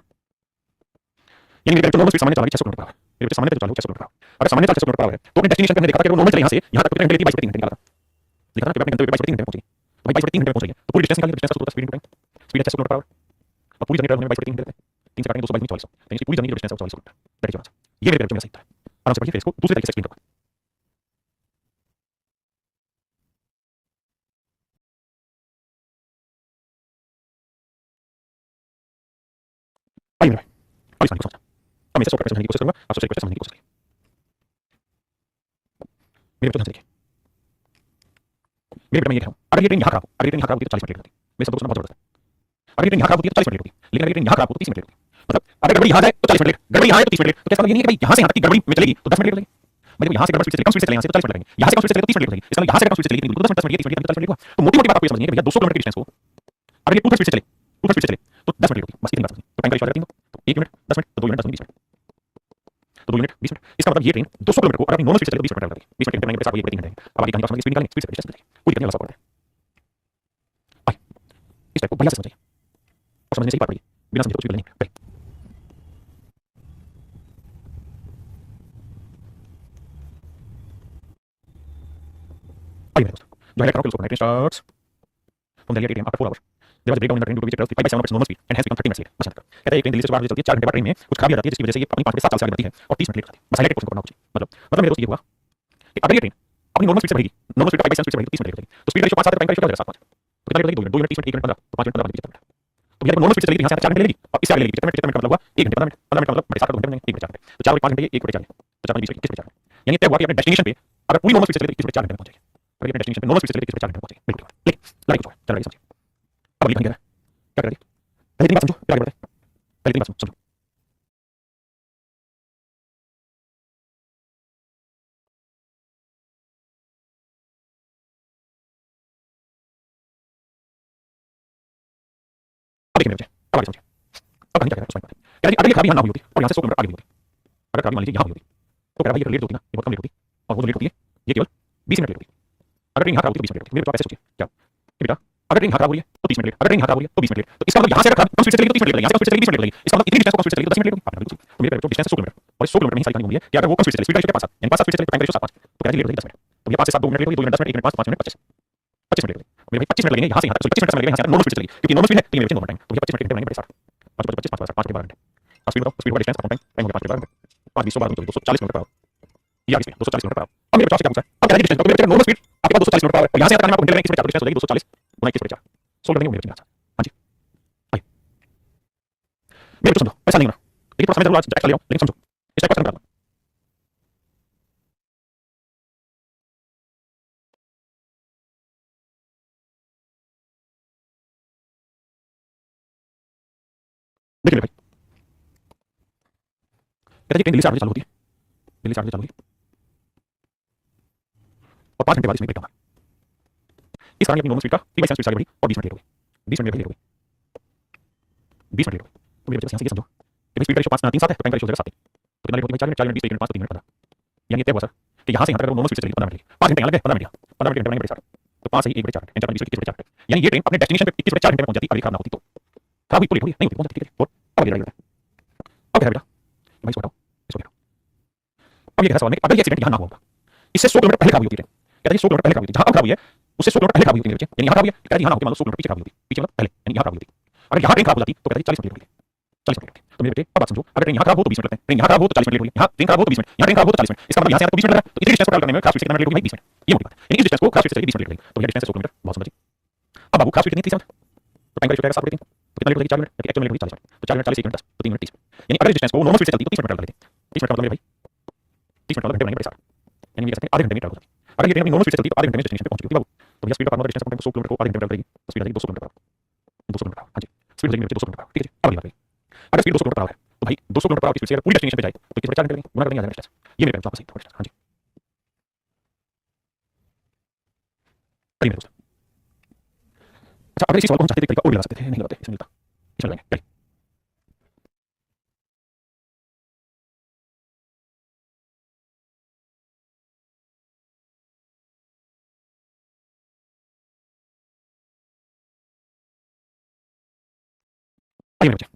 यानी मेरे नॉर्मल स्पीड सामान्य चाल की 600 किलोमीटर। मेरे बच्चे सामान्य चाल 600 किलोमीटर। अगर सामान्य चाल 600 किलोमीटर है तो अपने डेस्टिनेशन पे हमने देखा था कि वो नॉर्मल चले यहां से यहां तक कितने घंटे लेती है? 22 घंटे निकाला था। देखा था कि अपने घंटे 22 घंटे पहुंची, तो भाई 22 घंटे पहुंच रही है, तो पूरी डिस्टेंस निकाल ली, डिस्टेंस का स्पीड टाइम, स्पीड है 600 किलोमीटर पर आवर, और पूरी जर्नी में 22 घंटे लगते हैं, 3 से काटेंगे 222 में 4400, तो इसकी पूरी जर्नी की डिस्टेंस है 4400 किलोमीटर। That is answer. ये मेरे बच्चे मेरा सही था। आराम से पढ़िए, फिर इसको दूसरे तरीके से एक्सप्लेन करूंगा। आइए मेरे भाई, अब इस वाली को समझना। अब मैं इसे शॉर्टकट समझने की कोशिश करूंगा, आप सबसे समझने की कोशिश करिए। मेरे बच्चों ध्यान से देखिए, मेरे बेटा मैं ये कह रहा हूं, अगर ये ट्रेन यहां खराब हो, अगर ये ट्रेन यहां खराब होती है तो 40 मिनट लेट होती है। मेरे शब्दों को सुनना बहुत जबरदस्त है। अगर ये ट्रेन यहां खराब होती है तो 40 मिनट लेट होती है, लेकिन अगर ये ट्रेन यहां खराब हो तो 30 मिनट लेट होती है। मतलब अगर गड़बड़ी यहां जाए तो 40 मिनट लेट, गड़बड़ी यहां है तो 30 मिनट लेट। तो क्या मतलब ये नहीं है कि भाई यहां से यहां तक की गड़बड़ी में चलेगी तो 10 मिनट लेट लगेगी। भाई देखो यहां से गड़बड़ स्पीड से कम स्पीड से चले, यहां से तो 40 मिनट लगेंगे, यहां से कम स्पीड से चले तो 30 मिनट लेट लगेगी। इसका मतलब यहां से कम स्पीड से चलेगी इतनी दूर, 10 minute 10 minute 30 minute 40 minute late. तो मोटी मोटी बात आपको ये समझनी है कि भैया 200 किलोमीटर की डिस्टेंस को अगर ये 2 स्पीड से चले, 2 स्पीड से चले तो 10 मिनट लेट होगी। बस इतनी बात समझनी। तो टाइम का रेशियो आ जाएगा 3 तो 1 मिनट 10 मिनट, तो 2 मिनट 10 मिनट 20 मिनट, तो 2 मिनट 20 मिनट। इसका मतलब ये ट्रेन 200 किलोमीटर को अगर अपनी नॉर्मल स्पीड से चले तो 20 मिनट ट्रैवल करेगी, 20 मिनट घंटे बनाएंगे 3 घंटे। अब आगे कहानी का स्पीड निकालेंगे, स्पीड से डिस्टेंस निकालेंगे, पूरी करनी है वाला सवाल है। इस टाइप को बढ़िया से समझिए और समझने से ही बात पड़ेगी, बिना समझे तो कुछ भी नहीं। आइए मेरे दोस्त, जो हाईलाइट करो कि starts from Delhi ATM after 4 hours there was breakdown in the train due to which 5/7 normal speed and has become 30 minutes late. बस कहता है एक ट्रेन दिल्ली से 4 बजे चलती है, 4 घंटे बाद ट्रेन में कुछ खराबी आ जाती है जिसकी वजह से ये अपनी 5 से 7 चाल से आगे बढ़ती है और 30 मिनट लेट हो जाती है। बस हाईलाइट क्वेश्चन करना कुछ मतलब मेरे दोस्त ये हुआ कि अगर ये ट्रेन अपनी नॉर्मल स्पीड से बढ़ेगी, नॉर्मल स्पीड 5/7 स्पीड से बढ़ेगी तो 30 मिनट लेट हो जाएगी। तो स्पीड रेशियो 5 7 टाइम का रेशियो क्या हो जाएगा? 7 5, तो कितना लेट हो जाएगी? 2 मिनट 30 मिनट 1 मिनट 15, तो 5 मिनट 15 25 मिनट। तो भैया नॉर्मल स्पीड से चलेगी यहां से 4 घंटे लेगी और इससे आगे लेगी 75 मिनट का मतलब हुआ 1 घंटे 15 मिनट, 15 मिनट का मतलब बड़े 7 घंटे बनेंगे 1 घंटे 4 घंटे, तो 4 और 5 घंटे 1 बटे 4 तो 4 20 मिनट 21 बटे 4 यानी तय हुआ कि अपने डेस्टिनेशन पे अगर पूरी नॉर्मल स्पीड से चले तो 21 बटे 4 घंटे में पहुंचेगी। अगर अपने डेस्टिनेशन पे नॉर्मल स्पीड से चले तो 21 बटे 4 घंटे में पहुंचेगी। बिल्कुल लेकिन लाइक कुछ चलो आगे समझिए। अब लिखा है क्या कर रही है? पहले इतनी बात समझो, फिर आगे बढ़ते हैं। पहले इतनी बात समझो। अब देखिए मेरे बच्चे, अब आगे समझिए। अब कहानी क्या कह रहा है उसमें कह रहा है अगर ये खराबी यहाँ ना हुई होती और यहाँ से 100 किलोमीटर आगे हुई होती, अगर खराबी मान लीजिए यहाँ हुई होती तो कह रहा है भाई ये लेट होती ना, ये बहुत कम लेट होती और वो जो लेट होती है ये केवल 20 मिनट लेट होती। अगर ट्रेन यहाँ खराब होती तो 20 मिनट लेट होती। मेरे बच्चे ऐसे सोचिए क्या कि बेटा अगर ट्रेन यहाँ खराब हो रही है तो 30 मिनट लेट, अगर ट्रेन यहाँ खराब हो रही है तो 20 मिनट लेट। तो इसका मतलब यहाँ से अगर कम स्पीड से चलेगी तो 30 मिनट लगेगी, यहाँ से कम स्पीड से चलेगी 20 मिनट लगेगी। इसका मतलब इतनी डिस्टेंस को कम स्पीड से चलेगी तो 10 मिनट लेट होगी। आपने बिल्कुल तो मेरे बच्चों डिस्टेंस 100 किलोमीटर और 100 किलोमीटर में ही सारी कहानी घूमी है कि अगर वो कम स्पीड से चले, स्पीड रेशियो 5 7 यानी 5 7 स्पीड से चले टाइम रेशियो 7 5 तो कह रही लेट होगी 10 मिनट। तो ये 5 से 7 2 मिनट लेट होगी, 2 minute 10 minute 1 minute 5 5 minute 25 25 minute late होगी। मेरे भाई 25 मिनट लगेंगे यहाँ से यहाँ तक, 25 मिनट लगेंगे यहाँ से नॉर्मल स्पीड से चलेगी क्योंकि नॉर्मल स्पीड है 3 मिनट नॉर्मल टाइम। तो ये 25 मिनट घंटे बनेंगे बड़े 60 5 25 5 5 5 घंटे। अब स्पीड बताओ, स्पीड का डिस्टेंस अपॉन टाइम, टाइम हो गया 5 12 5 20 12 240 किलोमीटर पर आवर। ये आगे 240 किलोमीटर पर आवर। अब मेरे 50 क्या पूछा है? अब कह रहा है डिस्टेंस तो मेरे नॉर्मल स्पीड आपके पास 240 किलोमीटर पर आवर और यहाँ से यहाँ तक आपको घंटे लगेंगे 21 बटे 4 डिस्टेंस हो जाएगी 240 गुना 21 बटे 4 सोल्व करेंगे मेरे बच्चे। हां जी आइए मेरे बच्चों समझो, ऐसा नहीं होना लेकिन थोड़ा समय जरूर आज एक्स्ट्रा ले आओ लेकिन समझो इस टाइप का समझा। देखिए मेरे भाई कहता है ट्रेन दिल्ली से 8 बजे चालू होती है, दिल्ली से 8 बजे चालू हुई और 5 घंटे बाद इसमें ब्रेकडाउन। इस कारण अपनी नॉर्मल स्पीड का 3/7 स्पीड से आगे बढ़ी और 20 मिनट लेट हो गई, 20 मिनट लेट हो गई, 20 मिनट लेट हो गई। तो मेरे बच्चे यहाँ से ये समझो कि स्पीड का रेशियो 5 3 7 है तो टाइम का रेशियो हो जाएगा 7 तो कितना लेट होगी? 4 मिनट 4 मिनट 20 1 मिनट 5 3 मिनट 15 यानी तय हुआ सर कि यहाँ से यहाँ तक अगर नॉर्मल स्पीड से चलेगी 15 मिनट लगेगी, 5 घंटे यहाँ लगे 15 मिनट यहाँ 15 मिनट घंटे बनाएंगे बड़े 4 तो 5 से 1 बटे 4 यानी 20 21 बटे 4 यानी ये ट्रेन अपने डेस्टिनेशन पे 21 बटे 4 घंटे में पहुंच जाती अगर खराब ना होती तो। खराब हुई तो लेट हो गई, नहीं होती पहुंच जाती ठीक है। और अब आगे बढ़ते हैं। अब क्या है बेटा भाई इसको हटाओ, इसको हटाओ। अब ये कह सवाल में अगर ये एक्सीडेंट यहाँ ना हुआ होता, इससे 100 किलोमीटर पहले खराब हुई होती ट्रेन, कहता है 100 किलोमीटर पहले खराब हुई थी, जहां अब खराब हुई है उससे 100 किलोमीटर पहले खराब हुई होती मेरे बच्चे, यानी यहाँ खराब हुई है कहता है यहाँ ना होती मतलब 100 किलोमीटर पीछे खराब हुई होती, पीछे मतलब पहले यानी यहाँ खराब हुई होती। अगर यहाँ ट्रेन खराब हो जाती तो कहता है 40 मिनट लेट होती, 40 मिनट लेट होती। तो मेरे बेटे अब बात समझो, अगर ट्रेन यहाँ खराब हो तो 20 मिनट लगते हैं, ट्रेन यहाँ खराब हो तो 40 मिनट लेट होगी, यहाँ ट्रेन खराब हो तो 20 मिनट, यहाँ ट्रेन खराब हो तो 40 मिनट, इसका मतलब यहाँ से आपको 20 मिनट लगा, तो इतनी डिस्टेंस को ट्रैवल करने में क्राफ्ट स्पीड कितना मिनट लेट होगी भाई 20 मिनट, ये मोटी बात है। यानी इस डिस्टेंस को क्राफ्ट स्पीड से 20 मिनट लगेगी, तो यह डिस्टेंस है 100 किलोमीटर, बहुत समझिए। अब बाबू क्राफ्ट स्पीड कितनी थी समझ, तो टाइम का रेशियो 7/3, तो कितना लेट होगी 4 मिनट, एक्चुअल में लेट होगी 40 मिनट, तो 4 मिनट 40 1 मिनट 10, तो 3 मिनट 30, यानी अगर इस डिस्टेंस को नॉर्मल स्पीड से चलती तो 30 मिनट ट्रैवल करती, 30 मिनट का मतलब मेरे भाई 30 मिनट का घंटे बनेंगे बड़े सारे, यानी ये कह सकते हैं आधे घंटे में ट्रैवल करती। अगर ये ट्रेन अपनी नॉर्मल स्पीड से चलती तो आधे घंटे में डेस्टिनेशन पे पहुंच चुकी बाबू, तो भैया स्पीड का फार्मूला डिस्टेंस का 100 किलोमीटर को आधे घंटे में ट्रैवल करेगी, तो स्पीड आ जाएगी 200 किलोमीटर, 200 किलोमीटर, हां जी स्पीड जाएगी 200 किलोमीटर, ठीक है जी। अब अगली बात करें, अगर स्पीड 200 किलोमीटर है तो भाई 200 किलोमीटर की स्पीड से अगर पूरी डेस्टिनेशन पे जाए तो कितने 4 घंटे लगेंगे, गुना कर देंगे आधे घंटे, ये मेरे पास वापस ही हां जी करिए मेरे दोस्त। अच्छा अगर इसी सवाल को हम चाहते थे तरीका और भी लगा सकते थे, नहीं लगाते, इसमें मिलता, इसमें लगाएंगे चलिए। आइए मेरे बच्चे,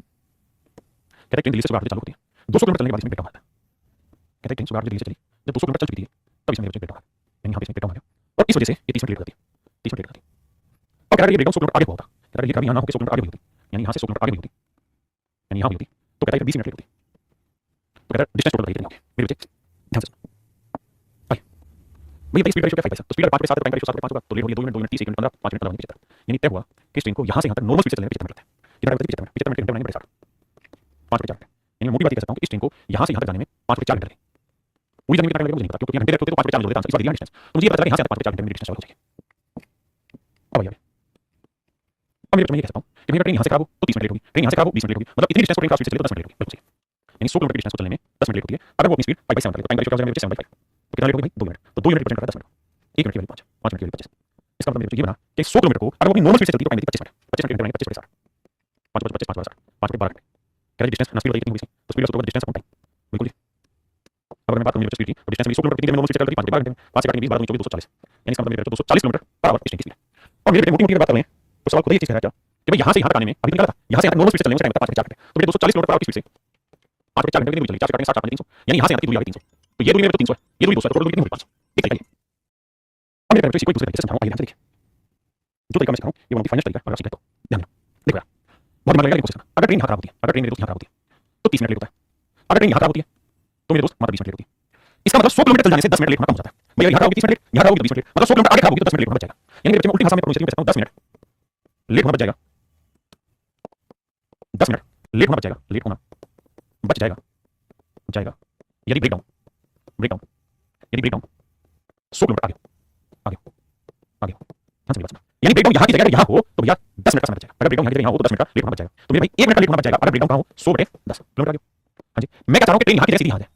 कहते हैं ट्रेन दिल्ली से सुबह 8 बजे चालू होती है, 200 किलोमीटर चलने के बाद इसमें ब्रेकडाउन आता है। कहते हैं ट्रेन सुबह 8 बजे दिल्ली से चली, जब 200 किलोमीटर चल चुकी थी तब इसमें मेरे बच्चे ब्रेकडाउन आ गया, यानी यहाँ पे इसमें ब्रेकडाउन आ गया और इस वजह से ये 30 मिनट लेट हो जाती है, 30 मिनट लेट हो जाती है। और कहता है ये ब्रेकडाउन 100 किलोमीटर आगे हुआ होता, कहता है ये कभी यहाँ ना होकर 100 किलोमीटर आगे हुई होती, यानी यहाँ से 100 किलोमीटर आगे हुई होती, यानी यहाँ हुई होती, तो कहता है 20 मिनट लेट होती, तो कहता है डिस्टेंस टोटल बताइए कितनी होगी मेरे बच्चे, ध्यान से सुनो। आइए भैया स्पीड रेशियो क्या 5 तो स्पीड 5 पे 7 टाइम का रेशियो 7 पे 5 होगा, तो लेट होगी 2 मिनट 2 मिनट 30 सेकंड 15 5 मिनट 15 75, यानी तय हुआ कि इस ट्रेन को यहाँ से यहाँ तक नॉर्मल स्पीड से चलने में 75 मिनट लगता है, कितना लगता है 75 मिनट घंटे बनाएंगे बड़े 5 पे 4 घंटे, यानी मोटी बात कह सकता हूँ कि इस ट्रेन को यहाँ से यहाँ तक जाने में 5 पे 4 घंटे लगेंगे। पूरी जर्नी कितना लगेगा मुझे नहीं पता, क्योंकि घंटे लगते तो 5 पे 4 मिनट होते हैं, इस बार दिया डिस्टेंस, तो मुझे पता चला यहाँ से 5 पे 4 घंटे में डिस्टेंस हो जाएगी। अब भैया अब मेरे मैं ये कह सकता हूँ कि भैया ट्रेन यहाँ से खराब हो तो 30 मिनट लेट होगी, ट्रेन यहाँ से खराब हो 20 मिनट लेट होगी, मतलब इतनी डिस्टेंस को ट्रेन क्राफ्ट स्पीड से चले तो 10 मिनट लेट होगी, बिल्कुल सही, यानी 100 किलोमीटर की डिस्टेंस को चलने में 10 मिनट लेट होती है। अगर वो अपनी स्पीड 5/7 करे तो टाइम का रेशियो क्या हो जाएगा मेरे 7/5, तो कितना लेट होगी भाई 2 मिनट, तो 2 मिनट रिप्रेजेंट करता है 10 मिनट, 1 मिनट की वैल्यू 5, 5 मिनट की वैल्यू 25, इसका मतलब मेरे ये बना कि 100 किलोमीटर को अगर वो अपनी नॉर्मल स्पीड से चलती तो टाइम लगेगा 25 मिनट, 25 मिनट घंटे बनेंगे 25 5 5 25 5 5 पे 12 घंटे, कह रहे डिस्टेंस ना स्पीड कितनी होगी, तो स्पीड और डिस्टेंस अपॉन टाइम, बिल्कुल जी। अब अगर मैं बात करूं मेरी स्पीड की तो डिस्टेंस 100 किलोमीटर कितनी देर में नॉर्मल स्पीड चल रही है 5 घंटे, 5 से काटेंगे 20 12 24 240, यानी इसका मतलब मेरे 240 किलोमीटर पर आवर स्पीड की स्पीड। और मेरे मोटी मोटी बात कर रहे हैं तो सवाल खुद ही चीज है क्या कि भाई यहाँ से यहाँ तक आने में अभी निकला था, यहाँ से यहाँ नॉर्मल स्पीड चलने में टाइम लगता है 5 से 4 घंटे, तो मेरे 240 किलोमीटर पर आवर की स्पीड से 5 से 4 घंटे की दूरी चली, 4 से काटेंगे 60 5 300, यानी यहाँ से यहाँ तक की दूरी आ गई 300, तो ये दूरी मेरे तो 300 है, ये दूरी 200 है, टोटल दूरी कितनी होगी 500, एक तरीका ये। अब मेरे बच्चे कोई दूसरे तरीके से समझाऊं, आइए ध्यान से देखिए जो तरीका मैं सिखा रहा हूं ये वन ऑफ द फाइनेस्ट तरीका है, अगर आप सीख लेते हो ध्यान देना। देखो यार बहुत दिमाग लगेगा लेकिन कोशिश करना। अगर ट्रेन यहाँ खराब होती है, अगर ट्रेन मेरे दोस्त यहाँ खराब होती है तो 30 मिनट लेट होता है, अगर ट्रेन यहाँ खराब होती है तो मेरे दोस्त मात्र 20 मिनट लेट होती है। इसका मतलब 100 किलोमीटर चल जाने से 10 मिनट लेट होना कम हो जाता है। भैया यहाँ खराब होगी 30 मिनट लेट, यहाँ खराब होगी 20 मिनट लेट, मतलब 100 किलोमीटर आगे खराब होगी तो 10 मिनट लेट होना बच जाएगा, यानी मेरे बच्चे में उल्टी भाषा में प्रोनाउंसिएशन कर सकता हूं 10 मिनट लेट होना बच जाएगा, 10 मिनट लेट होना बच जाएगा, लेट होना बच जाएगा जाएगा यदि ब्रेकडाउन ब्रेकडाउन यदि ब्रेकडाउन 100 किलोमीटर आगे आगे आगे हाँ समझ बात समझ, यानी ब्रेकडाउन यहाँ की जगह अगर यहाँ हो तो भैया 10 मिनट का समय बच जाएगा, अगर ब्रेकडाउन यहाँ की जगह यहाँ हो तो 10 मिनट का लेट होना बच जाएगा, तो मेरे भाई 1 मिनट का लेट होना बच जाएगा अगर ब्रेकडाउन कहाँ हो 100/10 किलोमीटर आगे। हाँ जी मैं क्या चाह रहा हूँ कि ट्रेन यहाँ की जगह सीधी यहाँ जाए,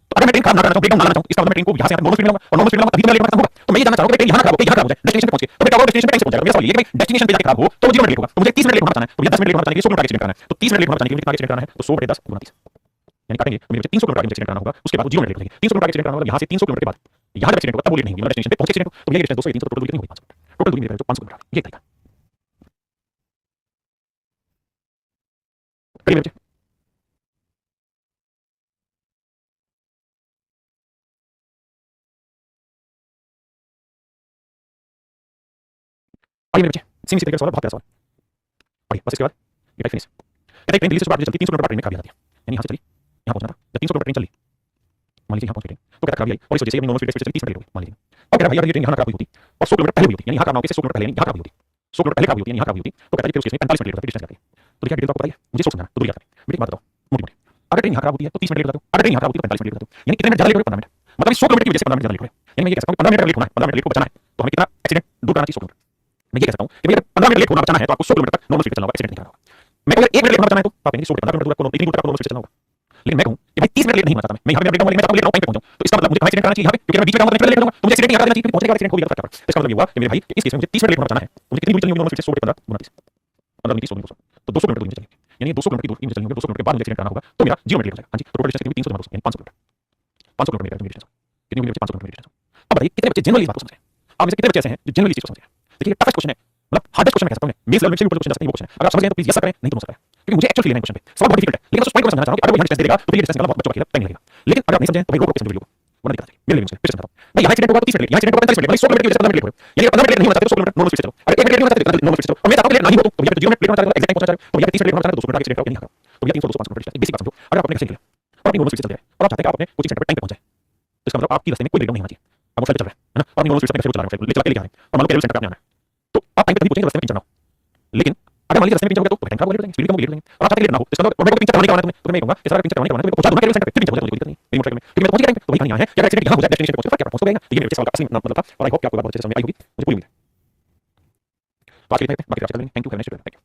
तो अगर मैं ट्रेन खराब ना करना चाहूँ ब्रेकडाउन ना करना चाहूँ इसका मतलब मैं ट्रेन को यहाँ से यहाँ नॉर्मल स्पीड में लाऊंगा और नॉर्मल स्पीड में लाऊंगा तभी मैं लेट होना चाहूंगा, तो मैं ये जानना चाह रहा हूँ कि ट्रेन यहाँ खराब हो यहाँ खराब हो जाए डेस्टिनेशन पे पहुंचे तो मेरा डेस्टिनेशन पे टाइम से पहुंच जाएगा। मेरा सवाल ये है कि भाई डेस्टिनेशन पे जाके खराब हो तो 0 मिनट लेट होगा, तो मुझे 30 मिनट लेट होना बचाना है, तो भैया 10 मिनट लेट होना बचाने के लिए 100 किलोमीटर एक्सीडेंट करना है, तो 30 मिनट लेट होना बचाने के लिए कितना एक्सीडेंट करना है, तो 100/10 गुना 30 यानी काटेंगे तो मेरे 300 किलोमीटर एक्सीडेंट करना होगा, उसके बाद 0 मिनट लेट हो जाएगी। 300 किलोमीटर एक्सीडेंट करना होगा यहाँ से 300 किलोमीटर के बाद यहाँ जब एक्सीडेंट होगा तब वो लेट नहीं होगी, डेस्टिनेशन पे पहुंचे एक्सीडेंट तो भैया डिस्टेंस 200 300 टोटल दूरी कितनी होगी 500, टोटल दूरी मेरे जो 500 किलोमीटर ये तरीका करिए मेरे बच्चे। आइए मेरे बच्चे सेम इसी तरीके का सवाल, बहुत प्यारा सवाल। आइए बस इसके बाद ये टाइप फिनिश। कहते हैं ट्रेन दिल्ली से सुबह 8 बजे चलती 300 किलोमीटर पर ट्रेन में खराबी आ जाती है, यानी यहाँ से चली यहाँ पहुंचना था, जब 300 किलोमीटर ट्रेन चली मान लीजिए यहाँ पहुंच गई ट्रेन तो कहता खराबी आई और इस वजह से अपनी नॉर्मल स्पीड से चली 30 मिनट लेट हो गई मान लीजिए। अब कह रहा भाई अगर ये ट्रेन यहाँ खराब हुई होती और 100 किलोमीटर पहले हुई होती, यानी यहाँ खराब ना होकर 100 किलोमीटर पहले नहीं यहाँ खराब हुई होती, 100 किलोमीटर पहले खराब हुई होती, यानी यहाँ खराब हुई होती, तो कहता है कि फिर उसके 45 मिनट लेट होता है डिस्टेंस करके। तो देखिए डिटेल आपको पता है मुझे सोच समझना तो दूरी आता है मेरी बात बताओ मोटी मोटी। अगर ट्रेन यहाँ खराब होती है तो 30 मिनट लेट होता है, अगर ट्रेन यहाँ खराब होती है तो 45 मिनट लेट होता है, यानी कितने मिनट ज्यादा लेट हो 15 मिनट, मतलब 100 किलोमीटर की वजह से 15 मिनट ज्यादा लेट हो, यानी मैं ये कह सकता हूँ 15 मिनट लेट होना है, 15 मिनट लेट को बचाना है तो हमें कितना एक्सीडेंट दूर करना चाहिए 100 किलोमीटर। मैं ये कह सकता हूँ कि भैया 15 मिनट लेट होना बचाना है तो आपको 100 किलोमीटर तक नॉर्मल स्पीड चलना होगा, एक्सीडेंट नहीं करना होगा। मैं अगर 1 मिनट लेट होना बचाना है तो आप कहेंगे 100 किलोमीटर दूर आपको इतनी दूर तक नॉर्मल स्पीड चलना होगा, लेकिन मैं कहूँ कि भाई 30 मिनट लेट नहीं होना चाहता मैं यहाँ पे ब्रेकडाउन मैं चाहता हूँ लेट आऊँ टाइम पे पहुंच जाऊँ, तो इसका मतलब मुझे एक्सीडेंट करना चाहिए यहाँ पे क्योंकि मैं बीच में जाऊंगा तो लेट होगा, तो मुझे एक्सीडेंट नहीं करना चाहिए क्योंकि पहुंचेगा एक्सीडेंट हो गया तो क्या करें। इसका मतलब ये हुआ कि मेरे भाई इस केस में मुझे 30 मिनट लेट होना बचाना है, मुझे कितनी दूरी चलनी होगी नॉर्मल स्पीड से 100/15 गुना 30 15 मिनट 30 तो 200 किलोमीटर दूरी चलेगी, यानी 200 किलोमीटर की दूरी चलनी होगी, 200 किलोमीटर के बाद मुझे एक्सीडेंट करना होगा तो मेरा 0 मिनट लेट हो जाएगा। हाँ जी तो टोटल डिस्टेंस कितनी 300 यानी 500 किलोमीटर 500 किलोमीटर मेरी डिस्टेंस कितनी होगी 500 किलोमीटर डिस्टेंस। अब बताइए कितने बच्चे जनरली इस बात को समझ रहे हैं, आप में से कितने बच्चे ऐसे हैं जो जनरली इस चीज को समझ रहे हैं। देखिए टफेस्ट क्वेश्चन है, मतलब हार्डेस्ट क्वेश्चन मैं कह सकता हूं, मेरे लेवल में से ऊपर क्वेश्चन जा सकते हैं वो क्वेश्चन है, अगर आप समझ गए तो प्लीज यस करें नहीं तो नो करें क्योंकि मुझे एक्चुअली लेना है क्वेश्चन पे सवाल बहुत डिफिकल्ट है, लेकिन उस पॉइंट को समझना चाह रहा हूं कि अगर वो यहाँ डिस्टेंस दे देगा तो ये डिस्टेंस निकालना बहुत बच्चों का टाइम लगेगा, लेकिन अगर आप नहीं समझे तो भाई रोक कैसे वीडियो को वरना दिक्कत है मेरे लेवल से फिर समझाता हूं। मैं यहाँ एक्सीडेंट होगा तो 30 मिनट लेट, यहाँ एक्सीडेंट होगा 45 मिनट लेट, 100 किलोमीटर की वजह से 15 मिनट लेट हो, यानी 15 मिनट लेट नहीं होना चाहिए तो 100 किलोमीटर नॉर्मल स्पीड चलो, अगर 1 मिनट लेट नहीं होना चाहिए तो नॉर्मल स्पीड चलो, और मैं चाहता हूं लेट नहीं हो तो भैया 0 मिनट लेट होना चाहिए एग्जैक्ट पहुंचना चाहिए तो भैया 30 मिनट लेट होना चाहिए 200 किलोमीटर एक्सीडेंट होगा नहीं होगा। तो भैया 300 200 500 किलोमीटर, बेसिक बात समझो। अगर आप अपने घर से निकले और अपनी नॉर्मल स्पीड से चल रहे हैं और आप चाहते हैं कि आप अपने कोचिंग सेंटर पर टाइम पे पहुंच जाए, तो इसका मतलब आपकी रास्ते में कोई ब्रेकडाउन नहीं होना चाहिए। आप मोटरसाइकिल चल रहे हैं, है ना? आप अपनी नॉर्मल स्पीड से चला रहे हैं, ले चला के लेके आ रहे हैं और मान लो कि रेलवे सेंटर पे आपने आना है, तो आप टाइम पे तभी पहुंचेंगे रास्ते में कहीं चढ़ना हो। लेकिन अगर मान लीजिए रास्ते में पिंचर हो गया तो टाइम खराब हो जाएगा, स्पीड कम लेट हो जाएंगे और आप चाहते हैं लेट ना हो। इसका मतलब मेरे को पिंचर करवाने का है तो मैं कहूंगा कि सारा पिंचर करवाने का पहुंचा दूंगा रेलवे सेंटर पे, फिर पिंचर हो जाएगा, कोई दिक्कत नहीं मेरी मोटरसाइकिल में, क्योंकि मैं पहुंच गया टाइम पे। तो वही कहानी है कि अगर एक्सीडेंट यहां हो जाए डेस्टिनेशन पे पहुंचे क्या पहुंच तो गया। ये मेरे सवाल का असली मतलब था और आई होप कि आपको बात बहुत अच्छे से समझ आई होगी, मुझे पूरी उम्मीद है। तो आज के लिए इतना ही, बाकी आप चल लेंगे। Thank you, have a nice day. Thank you.